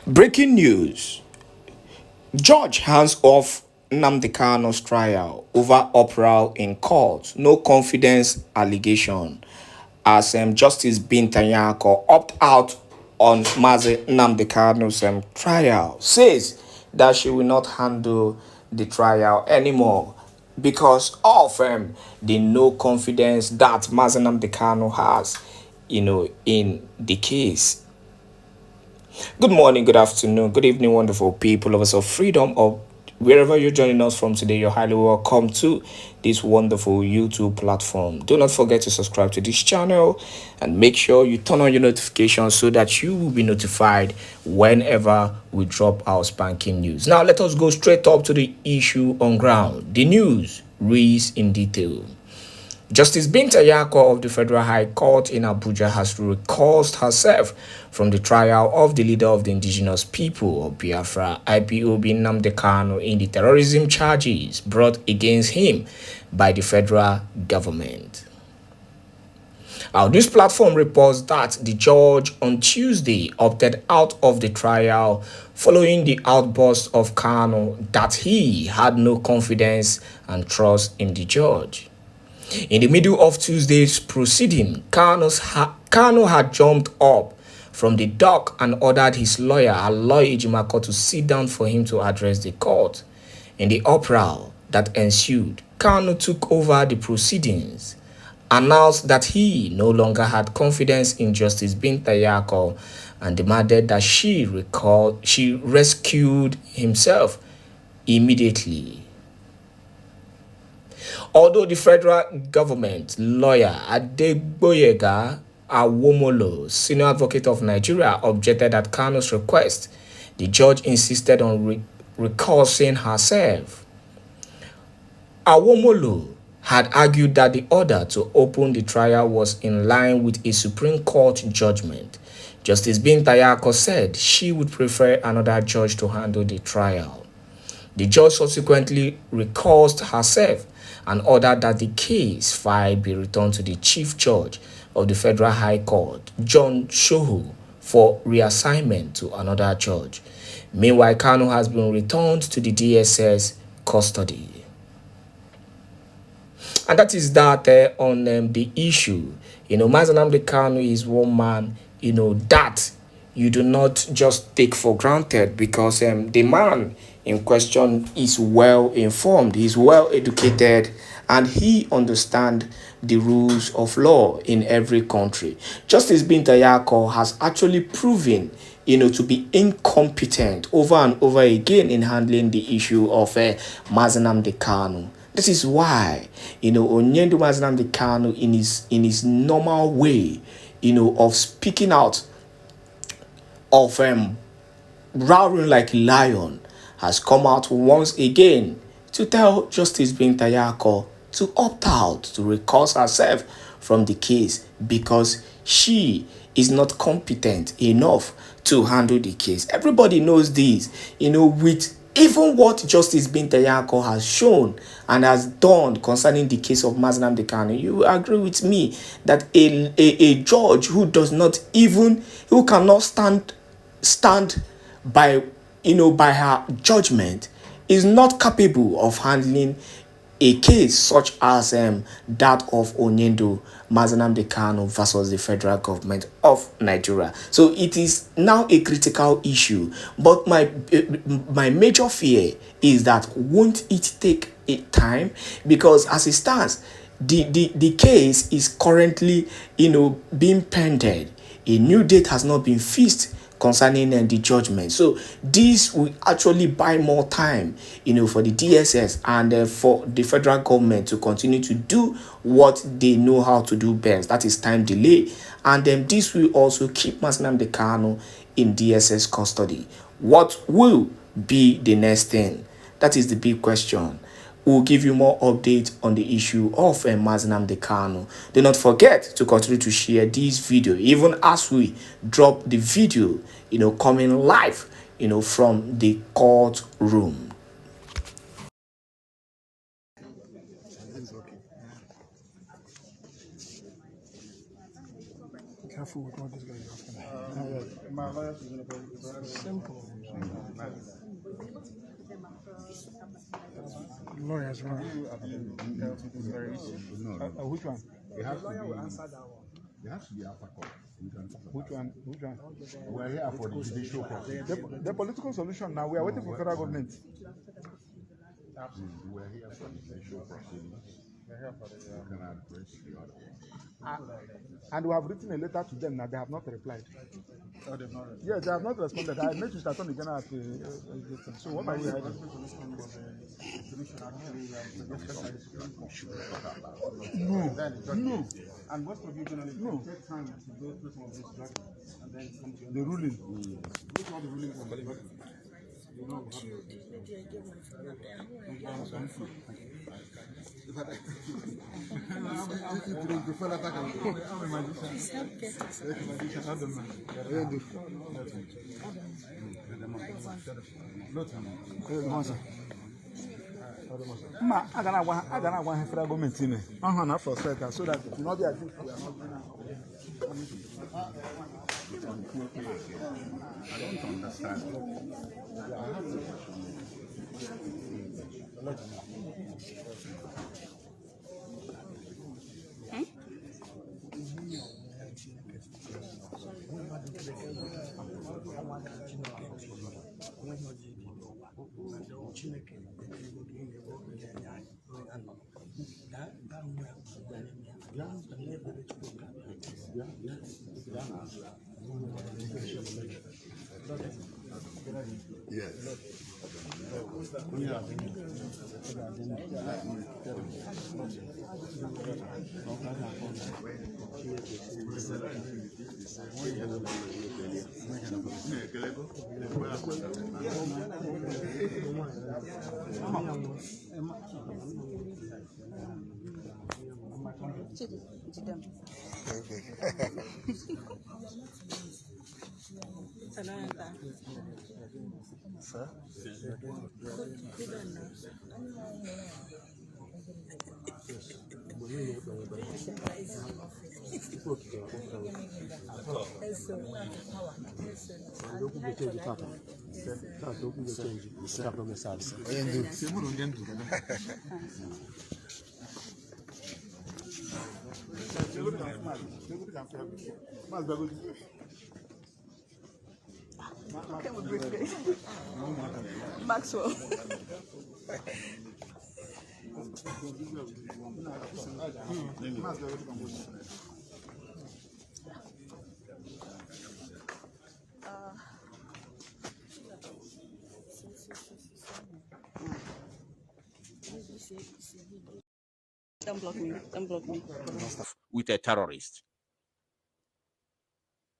Breaking news. Judge hands off Nnamdi Kanu's trial over uproar in court. No confidence allegation. As Justice Binta Ñyako opt out on Mazi Nnamdi Kanu's trial. Says that she will not handle the trial anymore because of the no confidence that Mazi Nnamdi Kanu has, in the case. Good morning, good afternoon, good evening, wonderful people, lovers of freedom, or wherever you're joining us from today. You're highly welcome to this wonderful YouTube platform. Do not forget to subscribe to this channel and make sure you turn on your notifications so that you will be notified whenever we drop our spanking news. Now, let us go straight up to the issue on ground. The news reads in detail. Justice Binta Ñyako of the Federal High Court in Abuja has recused herself from the trial of the leader of the indigenous people of Biafra, IPOB Nnamdi Kanu, in the terrorism charges brought against him by the federal government. Our news platform reports that the judge on Tuesday opted out of the trial following the outburst of Kanu that he had no confidence and trust in the judge. In the middle of Tuesday's proceeding, Kanu had jumped up from the dock and ordered his lawyer, Aloy Ejimako, to sit down for him to address the court. In the uproar that ensued, Kanu took over the proceedings, announced that he no longer had confidence in Justice Binta Ñyako, and demanded that she rescued himself immediately. Although the federal government lawyer Adegboyega Awomolo, senior advocate of Nigeria, objected at Kanu's request, the judge insisted on recusing herself. Awomolo had argued that the order to open the trial was in line with a Supreme Court judgment. Justice Binta Ñyako said she would prefer another judge to handle the trial. The judge subsequently recused herself and ordered that the case file be returned to the Chief Judge of the Federal High Court, John Shohu, for reassignment to another judge. Meanwhile, Kanu has been returned to the DSS custody. And that is that on the issue. Mazi Nnamdi Kanu is one man, that you do not just take for granted, because the man in question is well informed, he's well educated, and he understands the rules of law in every country. Justice Binta Ñyako has actually proven to be incompetent over and over again in handling the issue of Mazi Nnamdi Kanu. This is why Mazi Nnamdi Kanu, in his normal way of speaking out, of roaring like a lion, has come out once again to tell Justice Binta Ñyako to opt out, to recuse herself from the case, because she is not competent enough to handle the case. Everybody knows this, with even what Justice Binta Ñyako has shown and has done concerning the case of Mazi Nnamdi Kanu. You agree with me that a judge who cannot stand by by her judgment is not capable of handling a case such as that of Mazi Nnamdi Kanu versus the federal government of Nigeria. So it is now a critical issue. But my major fear is that won't it take a time? Because as it stands, the case is currently being pended. A new date has not been fixed concerning the judgment. So this will actually buy more time, for the DSS and for the federal government to continue to do what they know how to do best. That is time delay. And then this will also keep Mazi Nnamdi Kanu in DSS custody. What will be the next thing? That is the big question. We'll give you more updates on the issue of Mazi Nnamdi Kanu. Do not forget to continue to share this video, even as we drop the video, coming live, from the courtroom. Careful with what this guy is asking. Simple. Lawyers, right? Which one? It has to be. It has to be after court. Which one? Which one? We're here for the judicial process. The political solution now. We are waiting for federal government. We're here for the judicial proceedings. And we have written a letter to them now. They have not replied. Oh, they have not replied. Yes, they have not responded. I met with the Attorney General. So what are we hiding? No. And most of you journalists take time to go through some of this documents and then come to the ruling. Which are the rulings on the document? You know, I don't want federal government in it. For second, so that you know they are doing. I don't understand. Yes. Sir? Maxwell. Don't block me. Don't block me. With a terrorist.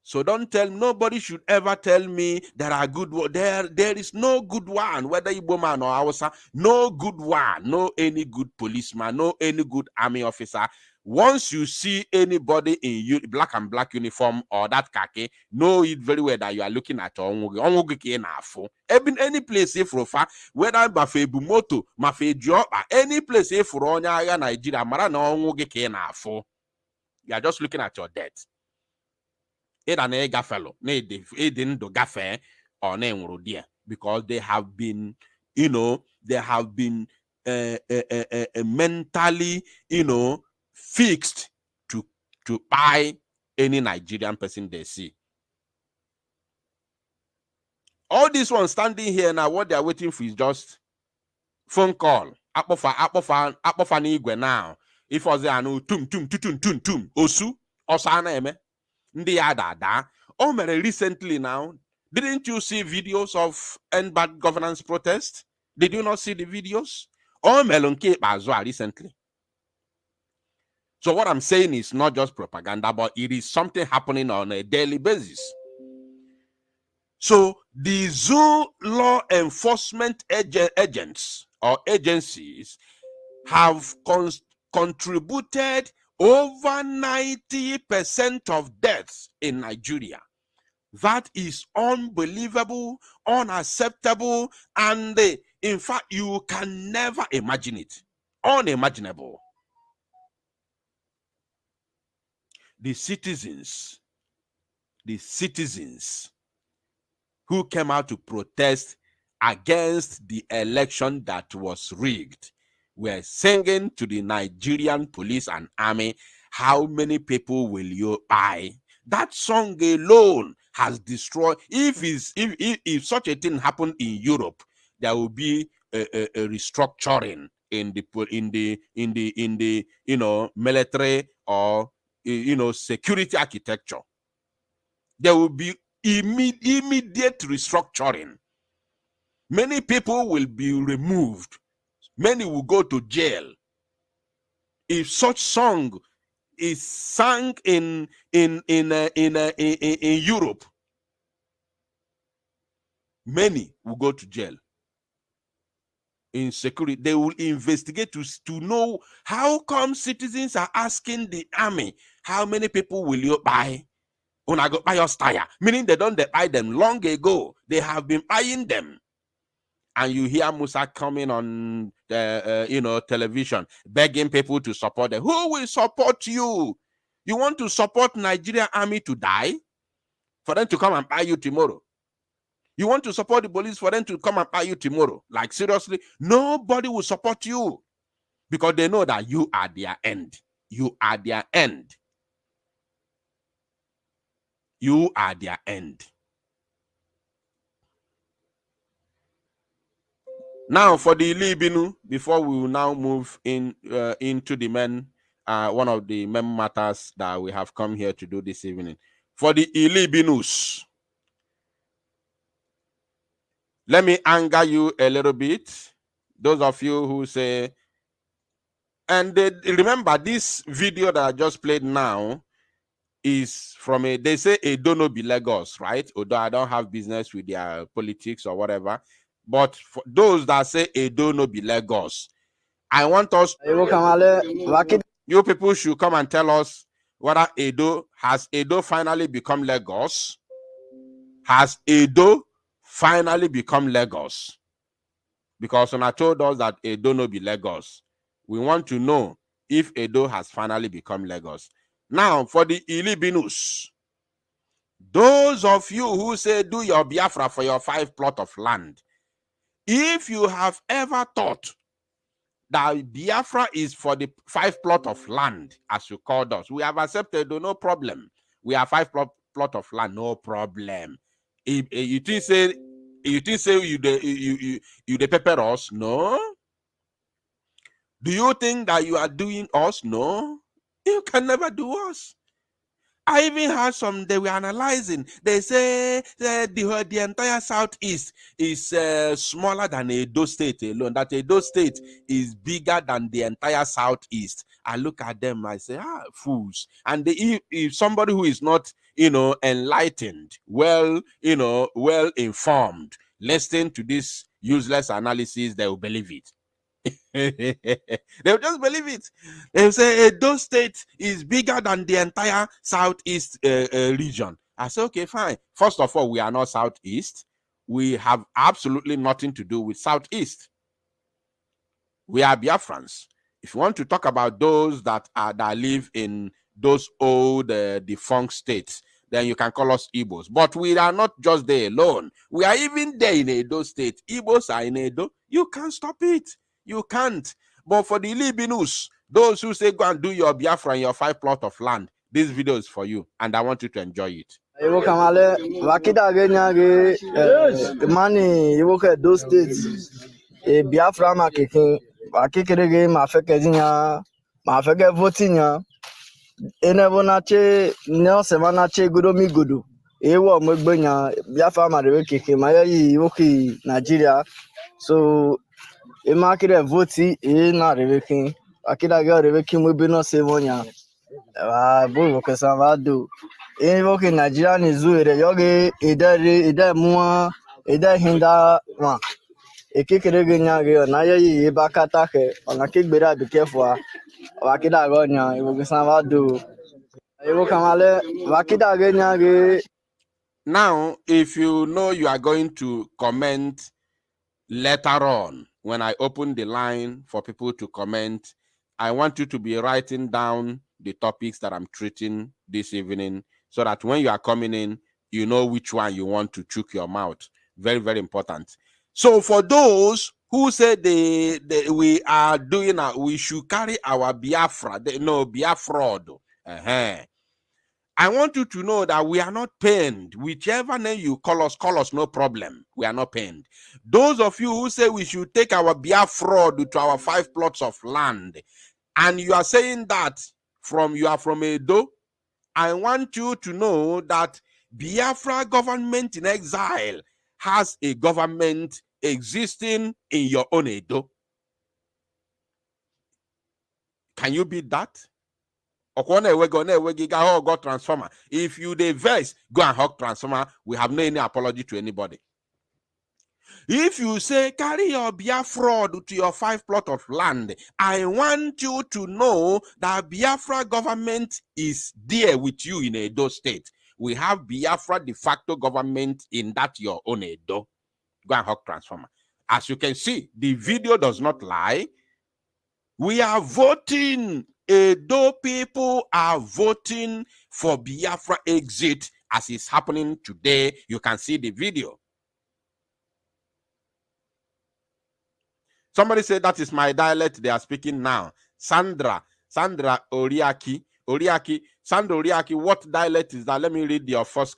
So don't tell, nobody should ever tell me there are good, there is no good one, whether Igbo man or Hausa, no good one, no any good policeman, no any good army officer. Once you see anybody in black and black uniform or that khaki, know it very well that you are looking at any place if rofa, whether mafe bumoto, mafe joba, any place if ronya Nigeria, mara na onwuge. You are just looking at your death. Fellow, or because they have been, mentally, fixed to buy any Nigerian person they see. All this one standing here now, what they are waiting for is just phone call. Now. If was there no tum osu osana eme. Recently now, didn't you see videos of end bad governance protest? Did you not see the videos? Recently. So what I'm saying is not just propaganda, but it is something happening on a daily basis. So the zoo law enforcement agents or agencies have contributed over 90% of deaths in Nigeria. That is unbelievable, unacceptable, and in fact, you can never imagine it. Unimaginable. The citizens who came out to protest against the election that was rigged were singing to the Nigerian police and army, how many people will you buy? That song alone has destroyed. If such a thing happened in Europe, there will be a restructuring in the military or security architecture. There will be immediate restructuring. Many people will be removed. Many will go to jail. If such song is sung in Europe, many will go to jail. In security, they will investigate to know how come citizens are asking the army, how many people will you buy? When I go buy your tire, meaning they don't buy them long ago. They have been buying them. And you hear Musa coming on the television begging people to support them. Who will support you? You want to support Nigerian army to die for them to come and buy you tomorrow? You want to support the police for them to come and buy you tomorrow? Like, seriously, nobody will support you because they know that you are their end. You are their end. You are their end. Now, for the Ilibinu, before we will now move into the men, one of the main matters that we have come here to do this evening. For the Ilibinus, let me anger you a little bit. Those of you who say, and remember this video that I just played now is from they say Edo no be Lagos, right? Although I don't have business with their politics or whatever. But for those that say Edo no be Lagos, I want us, you people should come and tell us whether has Edo finally become Lagos? Has Edo finally become Lagos? Because when I told us that Edo no be Lagos, we want to know if Edo has finally become Lagos. Now, for the Ilibinus, those of you who say do your Biafra for your 5 plot of land, if you have ever thought that Biafra is for the 5 plot of land, as you called us, we have accepted, no problem. We have 5 plot of land, no problem. If you think say you the pepper us? No. Do you think that you are doing us? No. You can never do us. I even had some, they were analyzing. They say the entire Southeast is smaller than Edo State alone. That Edo State is bigger than the entire Southeast. I look at them, I say, fools. And if somebody who is not, enlightened, well informed, listening to this useless analysis, they will believe it. They'll just believe it. They'll say Edo State is bigger than the entire Southeast region. I say, okay, fine. First of all, we are not Southeast. We have absolutely nothing to do with Southeast. We are Biafrans. If you want to talk about those that live in those old defunct states, then you can call us Igbos. But we are not just there alone. We are even there in Edo State. Igbos are in Edo. You can't stop it. You can't. But for the Libinus, those who say go and do your Biafra and your 5 plot of land, this video is for you, and I want you to enjoy it. Those states, Biafra making, mafeke voting, enebonache, no semanache gudomi gudu. Ewo Mugbenya, Biafra Mareke, Maya Yoki, Nigeria. So, a market voti is not reveking. Akida girl reveking will be no sevonia. Book as I do. Invoking Nigerian is zoo, the yogi, ida mua, ida hinda one. A kick again, Naya Bakatake, on a kick better be careful. Wakida Gonya, you will some do. You will come ale, Wakida again. Now, if you know you are going to comment later on, when I open the line for people to comment, I want you to be writing down the topics that I'm treating this evening so that when you are coming in, you know which one you want to choke your mouth. Very, very important. So for those who say we are doing we should carry our Biafra, Biafra. I want you to know that we are not pained. Whichever name you call us, no problem. We are not pained. Those of you who say we should take our Biafra to our 5 plots of land, and you are saying that you are from Edo, I want you to know that Biafra government in exile has a government existing in your own Edo. Can you beat that? Go transformer. If you the verse, go and hug transformer. We have no any apology to anybody. If you say carry your Biafra to your 5 plot of land, I want you to know that Biafra government is there with you in Edo State. We have Biafra de facto government in that your own Edo. Go and hug transformer. As you can see, the video does not lie. We are voting. Edo people are voting for Biafra exit as is happening today. You can see the video. Somebody said that is my dialect they are speaking now. Sandra Oriaki. Sandra Oriaki, what dialect is that? Let me read your first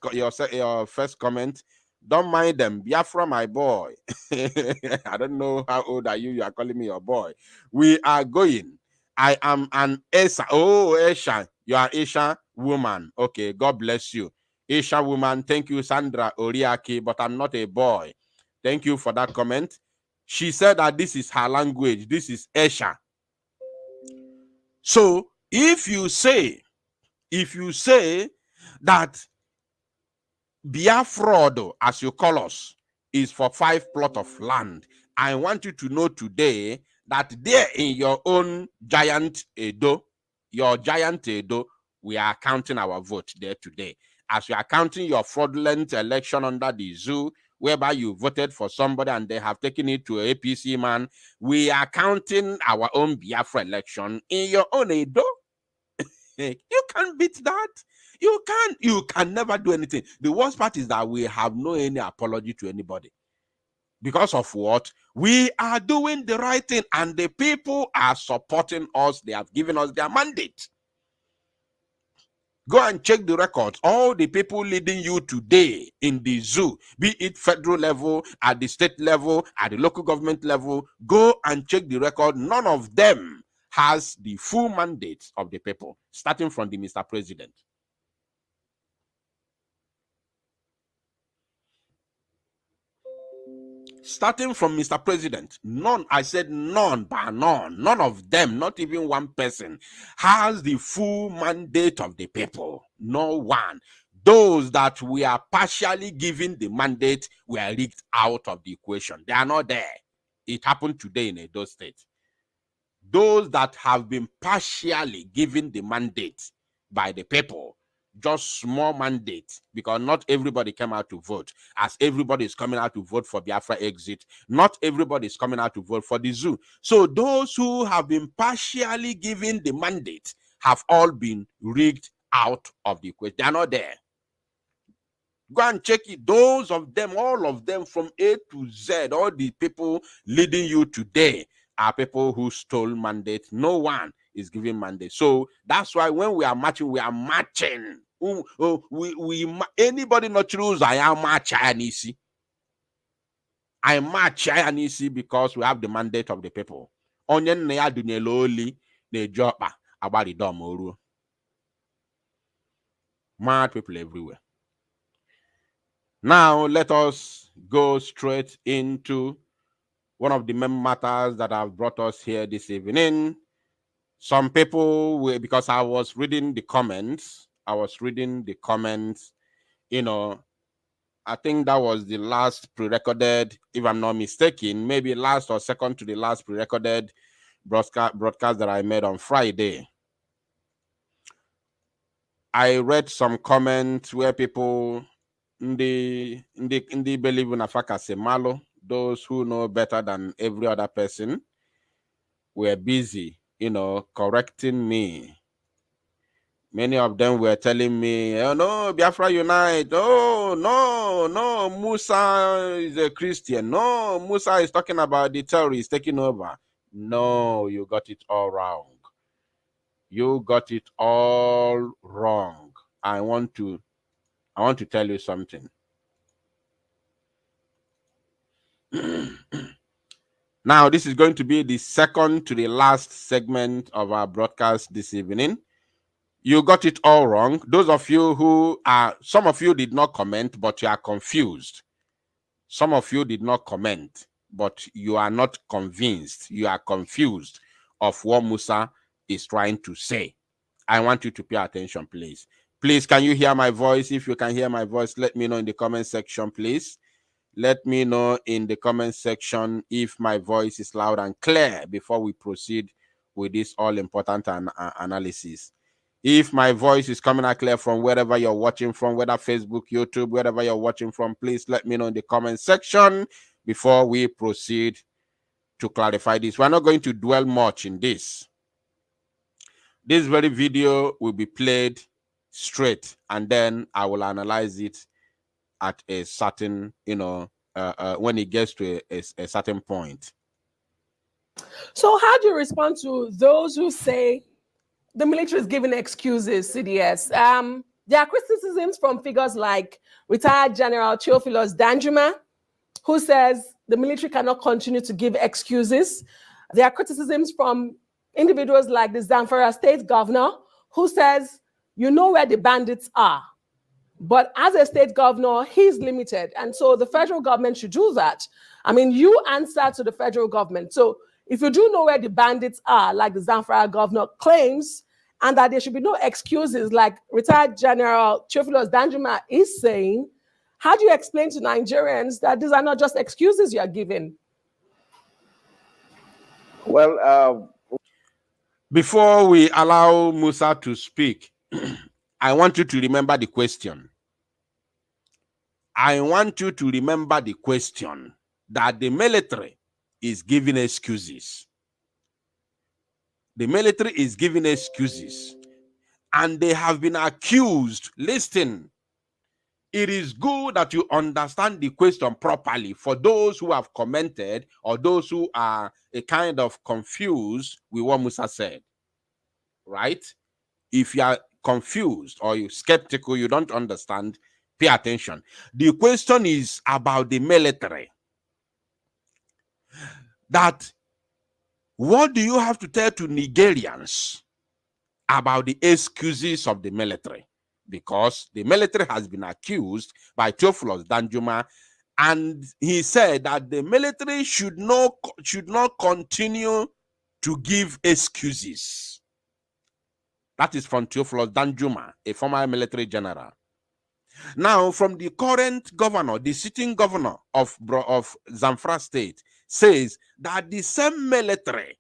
comment. Don't mind them. Biafra, my boy. I don't know how old are you. You are calling me your boy. We are going. I am an Esa. Oh, Esha. You are Esha woman. Okay, God bless you. Esha woman. Thank you, Sandra Oriaki, but I'm not a boy. Thank you for that comment. She said that this is her language. This is Esha. So if you say that Biafra, as you call us, is for 5 plot of land, I want you to know today that there in your own giant Edo, we are counting our vote there today. As we are counting your fraudulent election under the zoo, whereby you voted for somebody and they have taken it to a APC man, we are counting our own Biafra election in your own Edo. You can't beat that. You can never do anything. The worst part is that we have no any apology to anybody. Because of what? We are doing the right thing and the people are supporting us. They have given us their mandate. Go and check the records. All the people leading you today in the zoo, be it federal level, at the state level, at the local government level, go and check the record. None of them has the full mandate of the people, starting from the Mr. President. Starting from Mr. President, none, I said none, but none of them, not even one person, has the full mandate of the people. No one. Those that we are partially given the mandate were rigged out of the equation. They are not there. It happened today in Edo State. Those that have been partially given the mandate by the people, just small mandate, because not everybody came out to vote. As everybody is coming out to vote for Biafra exit, not everybody is coming out to vote for the zoo. So those who have been partially given the mandate have all been rigged out of the equation. They are not there. Go and check it. Those of them, all of them from A to Z, all the people leading you today are people who stole mandate. No one is giving mandate. So that's why when we are marching, we are marching. Anybody not choose, I am march Ayanisi. I march Ayanisi because we have the mandate of the people. Onyen ne adunyeloli ne jopa abari domoru. Mad people everywhere. Now, let us go straight into one of the main matters that have brought us here this evening. Some people, because I was reading the comments, you know, I think that was the last pre-recorded, if I'm not mistaken, maybe last or second to the last pre-recorded broadcast that I made on Friday. I read some comments where people in the believe in Afaka Semalo, those who know better than every other person, were busy, correcting me Many of them were telling me, oh no, Biafra unite. Oh no, Musa is a Christian. No, Musa is talking about the terrorists taking over. No, you got it all wrong. You got it all wrong. I want to tell you something. Now, this is going to be the second to the last segment of our broadcast this evening. You got it all wrong. Those of you who are, some of you did not comment, but you are confused. Some of you did not comment, but you are not convinced. You are confused of what Musa is trying to say. I want you to pay attention, please. Please, can you hear my voice? If you can hear my voice, let me know in the comment section, please. Let me know in the comment section if my voice is loud and clear before we proceed with this all-important analysis. If my voice is coming out clear from wherever you're watching from, whether Facebook, YouTube, wherever you're watching from, please let me know in the comment section before we proceed to clarify this. We're not going to dwell much in this. This very video will be played straight, and then I will analyze it at a certain, when it gets to a certain point. So how do you respond to those who say the military is giving excuses, CDS? There are criticisms from figures like retired General Theophilus Danjuma, who says the military cannot continue to give excuses. There are criticisms from individuals like the Zamfara state governor, who says, you know where the bandits are. But as a state governor, he's limited. And so the federal government should do that. I mean, you answer to the federal government. So if you do know where the bandits are, like the Zamfara governor claims, and that there should be no excuses, like retired General Theophilus Danjuma is saying, how do you explain to Nigerians that these are not just excuses you are giving? Well, before we allow Musa to speak, I want you to remember the question. I want you to remember the question that the military is giving excuses. The military is giving excuses, and they have been accused. Listen, it is good that you understand the question properly for those who have commented or those who are a kind of confused with what Musa said, right? If you are confused or you're skeptical, you don't understand, pay attention. The question is about the military. That what do you have to tell to Nigerians about the excuses of the military? Because the military has been accused by Theophilus Danjuma, and he said that the military should not continue to give excuses. That is from Theophilus Danjuma, a former military general. Now, from the current governor, the sitting governor of Zamfara State, says that the same military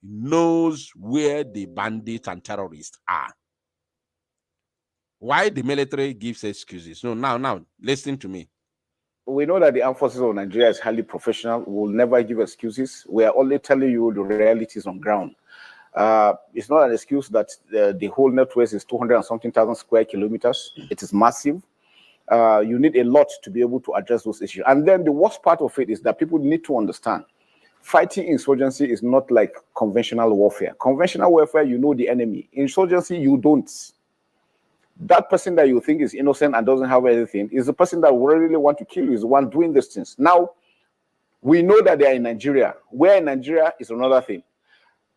knows where the bandits and terrorists are. Why the military gives excuses? No, now, listen to me. We know that the armed forces of Nigeria is highly professional. We will never give excuses. We are only telling you the realities on ground. It's not an excuse that the whole network is 200 and something thousand square kilometers. It is massive. You need a lot to be able to address those issues. And then the worst part of it is that people need to understand fighting insurgency is not like conventional warfare. Conventional warfare, you know the enemy. Insurgency, you don't. That person that you think is innocent and doesn't have anything is the person that will really want to kill you, is the one doing these things. Now, we know that they are in Nigeria. Where in Nigeria is another thing.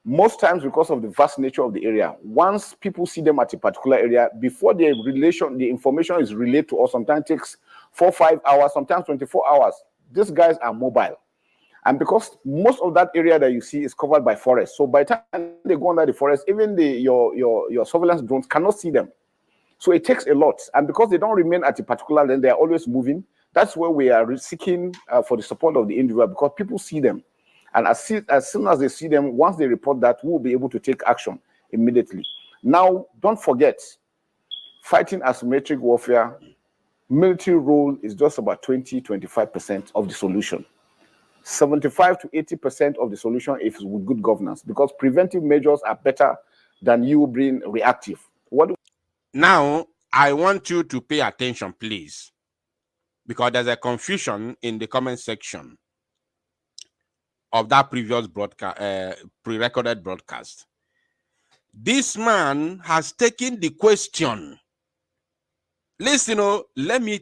Most times, because of the vast nature of the area, once people see them at a particular area, before the information is relayed to us, sometimes it takes 4 or 5 hours, sometimes 24 hours. These guys are mobile. And because most of that area that you see is covered by forest, so by the time they go under the forest, even your surveillance drones cannot see them. So it takes a lot. And because they don't remain at a particular land, they are always moving. That's where we are seeking for the support of the individual, because people see them. And as soon as they see them, once they report that, we'll be able to take action immediately. Now, don't forget, fighting asymmetric warfare, military role is just about 20-25% of the solution. 75 to 80% of the solution is with good governance, because preventive measures are better than you being reactive. Now, I want you to pay attention, please, because there's a confusion in the comment section of that previous broadcast, pre-recorded broadcast. This man has taken the question. Listen, let me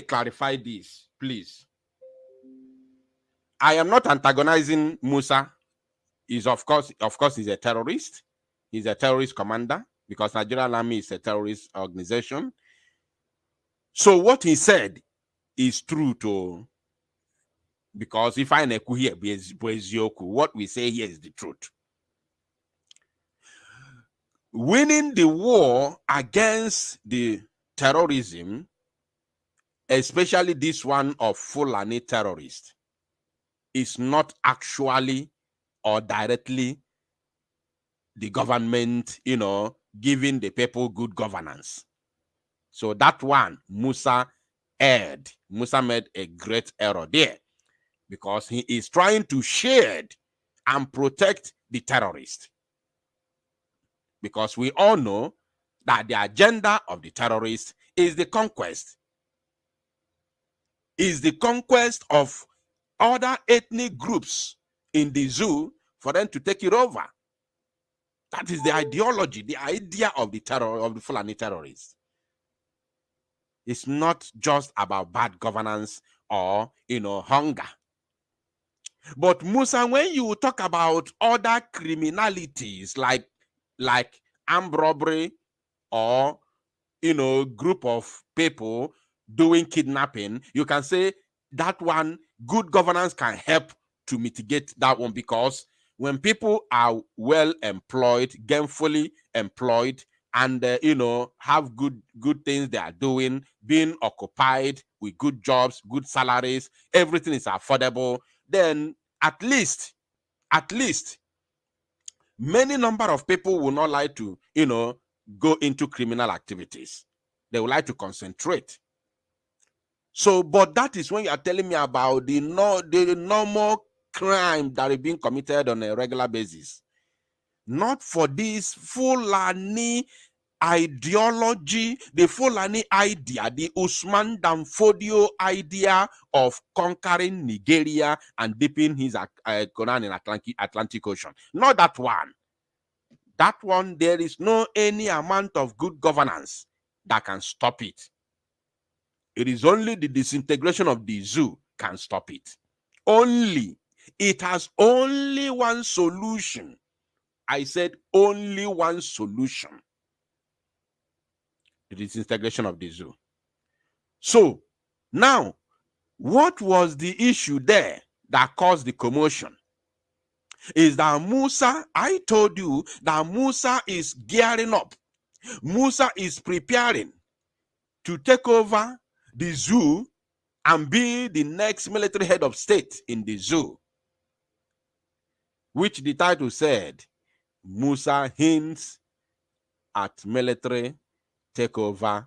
clarify this, please. I am not antagonizing Musa. He's of course he's a terrorist. He's a terrorist commander because Nigerian Army is a terrorist organization. So what he said is true too. Because if I neku here, what we say here is the truth. Winning the war against the terrorism, especially this one of Fulani terrorists, is not actually or directly the government, giving the people good governance. So that one, Musa erred. Musa made a great error there because he is trying to shield and protect the terrorist. Because we all know that the agenda of the terrorists is the conquest. Is the conquest of other ethnic groups in the zoo for them to take it over. That is the ideology, the idea of the terror of the Fulani terrorists. It's not just about bad governance or hunger. But Musa, when you talk about other criminalities like armed robbery or group of people doing kidnapping, you can say that one, good governance can help to mitigate that one, because when people are well employed, gainfully employed, and have good things they are doing, being occupied with good jobs, good salaries, everything is affordable, then at least many number of people will not like to go into criminal activities. They would like to concentrate. So, but that is when you are telling me about the normal crime that is being committed on a regular basis. Not for this Fulani ideology, the Fulani idea, the Usman Danfodio idea of conquering Nigeria and dipping his Quran in Atlantic Ocean. Not that one. That one, there is no any amount of good governance that can stop it. It is only the disintegration of the zoo can stop it. Only. It has only one solution. I said only one solution. The disintegration of the zoo. So, now, what was the issue there that caused the commotion? Is that Musa, I told you that Musa is gearing up. Musa is preparing to take over the zoo and be the next military head of state in the zoo, which the title said, Musa hints at military takeover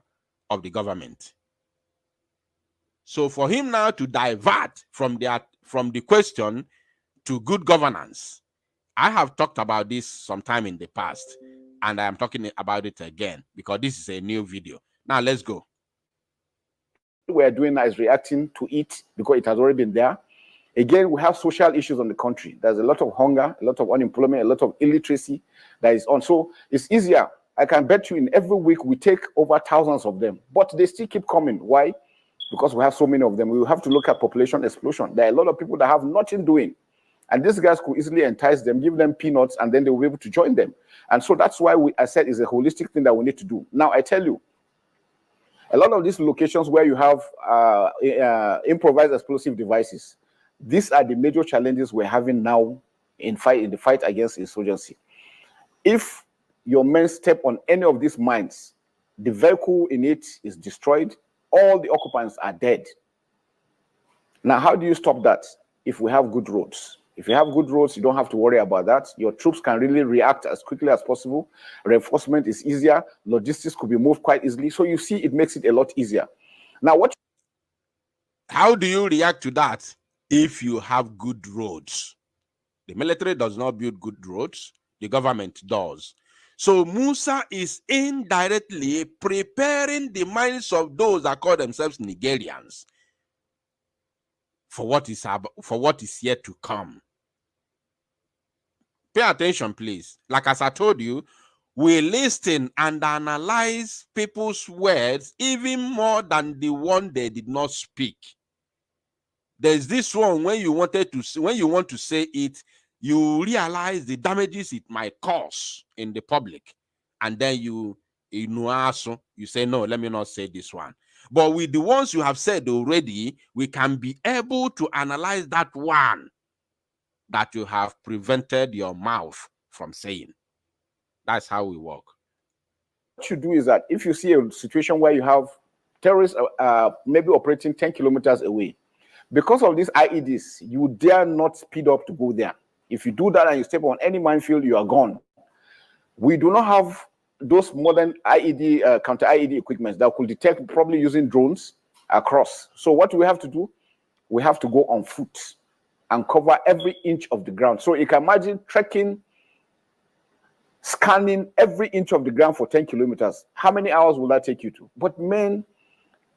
of the government. So for him now to divert from the question to good governance, I have talked about this sometime in the past, and I am talking about it again because this is a new video. Now let's go. We're doing now is reacting to it because it has already been there. Again, we have social issues on the country. There's a lot of hunger, a lot of unemployment, a lot of illiteracy that is on. So it's easier. I can bet you in every week we take over thousands of them, but they still keep coming. Why? Because we have so many of them. We will have to look at population explosion. There are a lot of people that have nothing doing. And these guys could easily entice them, give them peanuts, and then they will be able to join them. And so that's why I said it's a holistic thing that we need to do. Now, I tell you, a lot of these locations where you have improvised explosive devices, these are the major challenges we're having now in the fight against insurgency. If your men step on any of these mines, the vehicle in it is destroyed, all the occupants are dead. Now, how do you stop that? If we have good roads. If you have good roads, you don't have to worry about that. Your troops can really react as quickly as possible. Reinforcement is easier. Logistics could be moved quite easily. So you see, it makes it a lot easier. Now, how do you react to that if you have good roads? The military does not build good roads. The government does. So Musa is indirectly preparing the minds of those that call themselves Nigerians for what is yet to come. Pay attention, please. Like as I told you, we listen and analyze people's words even more than the one they did not speak. There's this one when you want to say it, you realize the damages it might cause in the public, and then you say, no, let me not say this one. But with the ones you have said already, we can be able to analyze that one that you have prevented your mouth from saying. That's how we work. What you do is that if you see a situation where you have terrorists maybe operating 10 kilometers away, because of these IEDs, you dare not speed up to go there. If you do that and you step on any minefield, you are gone. We do not have those modern IED, counter IED equipment that could detect, probably using drones across. So what we have to do, we have to go on foot and cover every inch of the ground. So you can imagine trekking, scanning every inch of the ground for 10 kilometers. How many hours will that take you to? But men,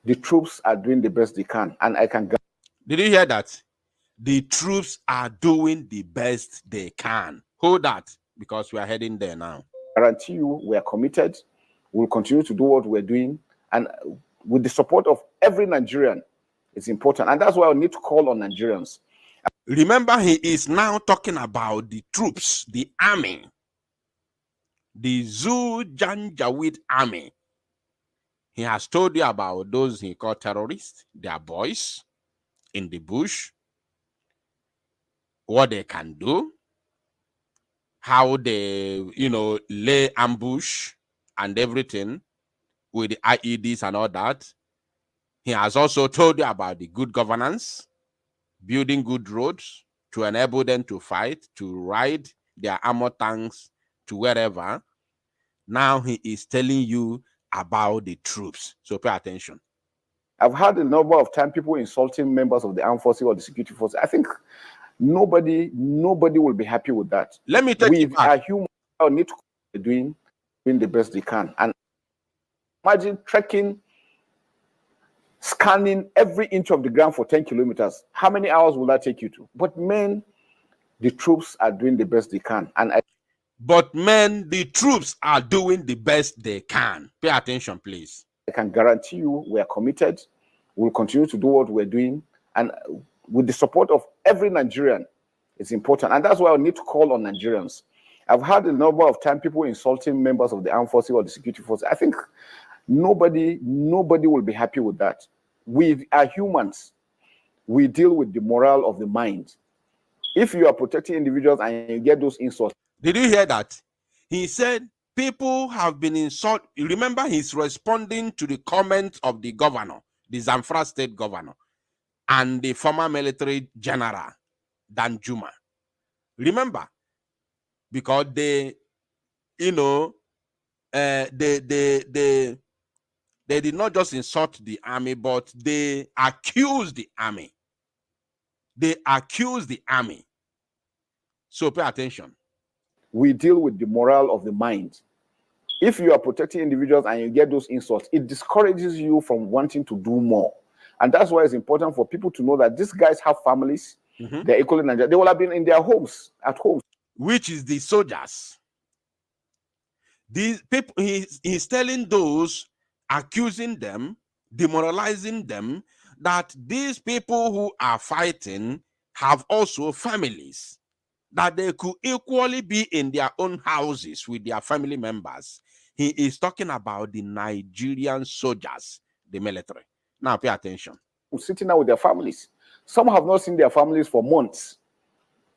the troops are doing the best they can. And I can... Did you hear that? The troops are doing the best they can. Hold that, because we are heading there now. I guarantee you, we are committed. We'll continue to do what we're doing. And with the support of every Nigerian, it's important. And that's why I need to call on Nigerians. Remember, he is now talking about the troops, the army, the Janjaweed army. He has told you about those he called terrorists, their boys in the bush, what they can do, how they, lay ambush and everything with the IEDs and all that. He has also told you about the good governance, building good roads to enable them to fight, to ride their armor tanks to wherever. Now he is telling you about the troops. So pay attention. I've had a number of times people insulting members of the armed forces or the security forces. I think nobody will be happy with that. Let me tell you, we are human. We need to be doing the best they can. And imagine trekking, scanning every inch of the ground for 10 kilometers. How many hours will that take you to? But men, the troops are doing the best they can. But men, the troops are doing the best they can. Pay attention, please. I can guarantee you, we are committed. We'll continue to do what we're doing. And with the support of every Nigerian, it's important. And that's why I need to call on Nigerians. I've had a number of times people insulting members of the armed forces or the security forces. I think nobody will be happy with that. We are humans. We deal with the morale of the mind. If you are protecting individuals and you get those insults. Did you hear that? He said people have been insulted. Remember, he's responding to the comments of the governor, the Zamfara state governor, and the former military general, Danjuma. Remember, because they did not just insult the army, but they accused the army. They accused the army. So pay attention. We deal with the morale of the mind. If you are protecting individuals and you get those insults, it discourages you from wanting to do more. And that's why it's important for people to know that these guys have families. They're equally Nigerian. They will have been in their homes, at home. Which is the soldiers. These people, he's telling those accusing them, demoralizing them, that these people who are fighting have also families, that they could equally be in their own houses with their family members. He is talking about the Nigerian soldiers, the military. Now pay attention. Sitting down with their families. Some have not seen their families for months.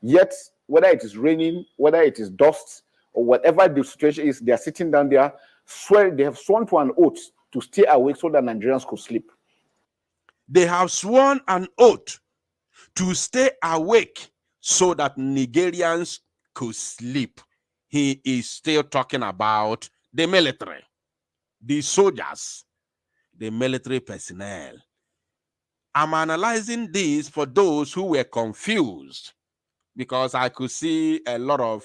Yet, whether it is raining, whether it is dust, or whatever the situation is, they are sitting down there, they have sworn to an oath to stay awake so that Nigerians could sleep. They have sworn an oath to stay awake so that Nigerians could sleep. He is still talking about the military, the soldiers, the military personnel. I'm analyzing this for those who were confused, because I could see a lot of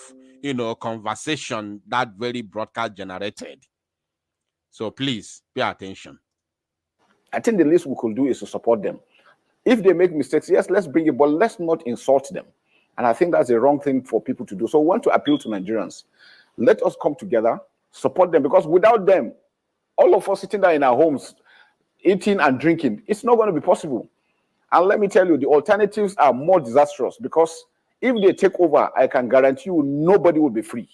conversation that very broadcast generated. So please pay attention. I think the least we could do is to support them. If they make mistakes, yes, let's bring it, but let's not insult them. And I think that's a wrong thing for people to do. So I want to appeal to Nigerians. Let us come together, support them, because without them, all of us sitting there in our homes, eating and drinking, it's not going to be possible. And let me tell you, the alternatives are more disastrous, because if they take over, I can guarantee you nobody will be free.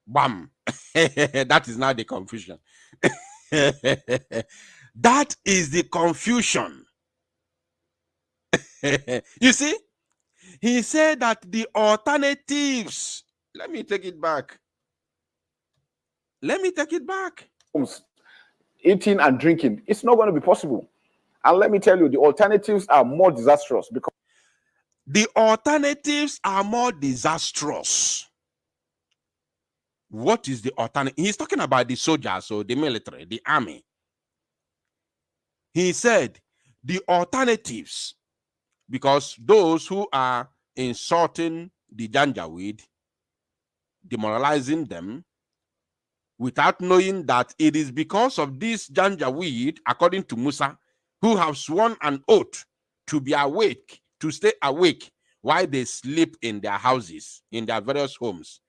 Bam. That is not the confusion. That is the confusion. You see, he said that the alternatives, let me take it back. Eating and drinking, it's not going to be possible. And let me tell you, the alternatives are more disastrous, because the alternatives are more disastrous. What is the alternative? He's talking about the soldiers, so the military, the army. He said the alternatives, because those who are insulting the Janjaweed, demoralizing them, without knowing that it is because of this Janjaweed, according to Musa, who have sworn an oath to be awake, to stay awake while they sleep in their houses, in their various homes.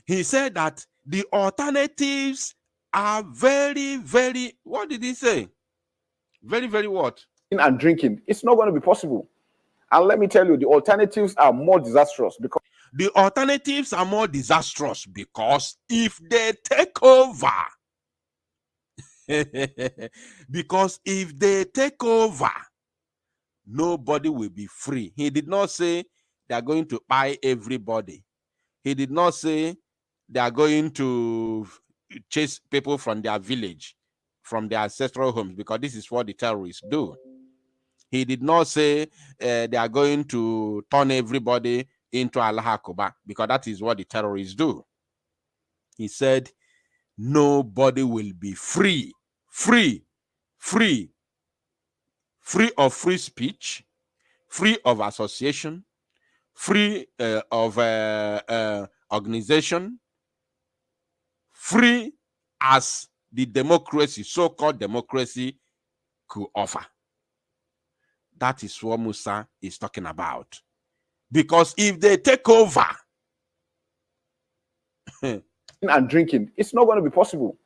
He said that the alternatives are very, very, what did he say? Very, very what? And drinking, it's not going to be possible. And let me tell you, the alternatives are more disastrous, because the alternatives are more disastrous because if they take over, because if they take over, nobody will be free. He did not say they are going to buy everybody. He did not say they are going to chase people from their village, from their ancestral homes, because this is what the terrorists do. He did not say they are going to turn everybody into Allah Akbar, because that is what the terrorists do. He said nobody will be free of free speech, free of association, free of organization, free as the democracy, so-called democracy, could offer. That is what Musa is talking about. Because if they take over and drinking, it's not going to be possible.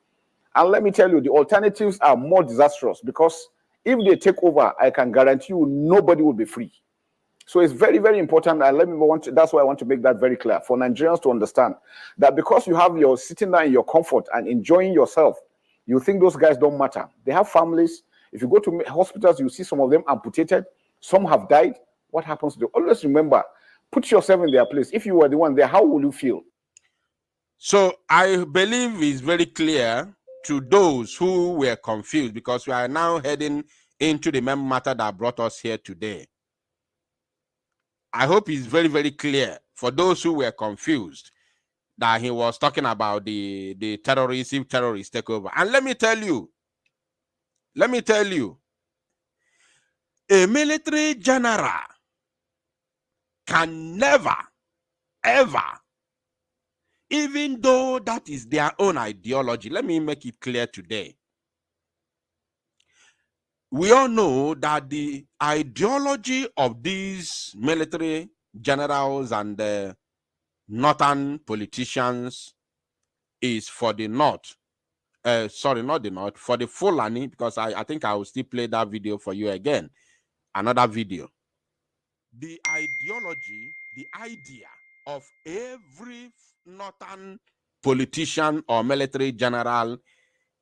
And let me tell you, the alternatives are more disastrous, because if they take over, I can guarantee you nobody will be free. So it's very, very important. And that's why I want to make that very clear for Nigerians to understand that because you're sitting there in your comfort and enjoying yourself, you think those guys don't matter. They have families. If you go to hospitals, you see some of them amputated. Some have died. What happens to them? Always remember, put yourself in their place. If you were the one there, how will you feel? So I believe it's very clear to those who were confused, because we are now heading into the main matter that brought us here today. I hope it's very, very clear for those who were confused that he was talking about the terrorist takeover. And let me tell you, a military general can never, ever, even though that is their own ideology. Let me make it clear today. We all know that the ideology of these military generals and northern politicians is for the north. Sorry, not the north, for the Fulani, because I think I will still play that video for you again. Another video. The ideology, the idea of every northern politician or military general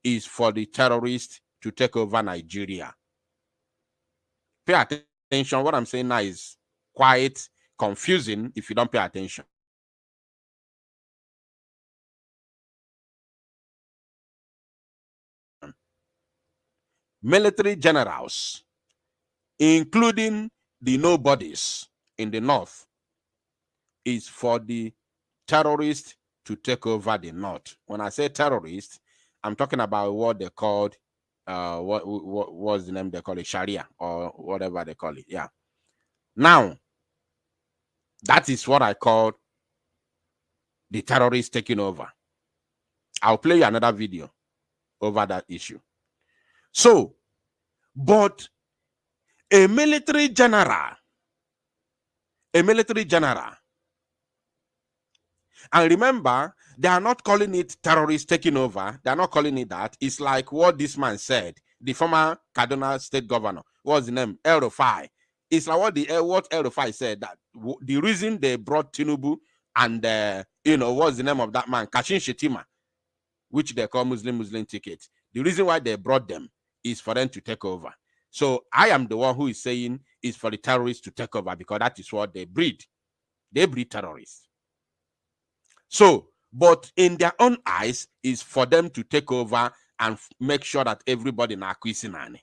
is for the terrorists to take over Nigeria. Pay attention. What I'm saying now is quite confusing if you don't pay attention. Military generals, including the nobodies in the north, is for the terrorists to take over the north. When I say terrorists, I'm talking about what they called, what was the name they call it? Sharia or whatever they call it. Yeah. Now, that is what I call the terrorists taking over. I'll play you another video over that issue. So, but a military general, and remember, they are not calling it terrorists taking over. They are not calling it that. It's like what this man said, the former Kaduna state governor. What's the name? El Rufai. It's like what El Rufai said, that the reason they brought Tinubu and, what's the name of that man? Kashin Shetima, which they call Muslim ticket. The reason why they brought them is for them to take over. So I am the one who is saying it's for the terrorists to take over, because that is what they breed. They breed terrorists. So, but in their own eyes, is for them to take over and make sure that everybody na kuisinani.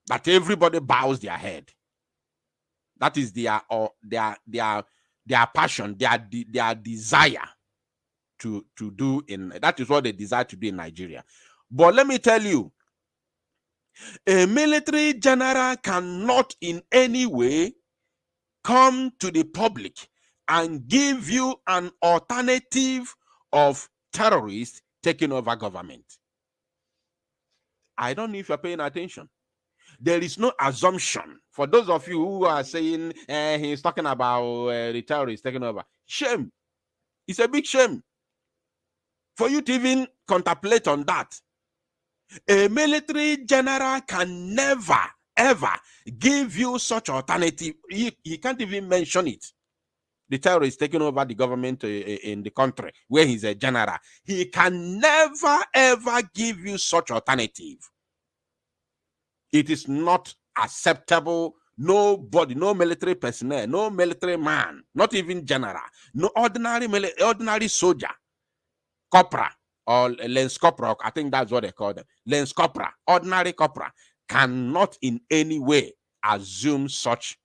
That everybody bows their head. That is their passion, their desire to do in, that is what they desire to do in Nigeria. But let me tell you, a military general cannot in any way come to the public and give you an alternative of terrorists taking over government. I don't know if you're paying attention. There is no assumption. For those of you who are saying he's talking about the terrorists taking over, shame. It's a big shame for you to even contemplate on that. A military general can never, ever give you such alternative. He can't even mention it. The terrorist taking over the government in the country where he's a general. He can never, ever give you such alternative. It is not acceptable. Nobody, no military personnel, no military man, not even general, no ordinary soldier, corporal or lance corporal, I think that's what they call them, lance corporal, ordinary corporal, cannot in any way assume such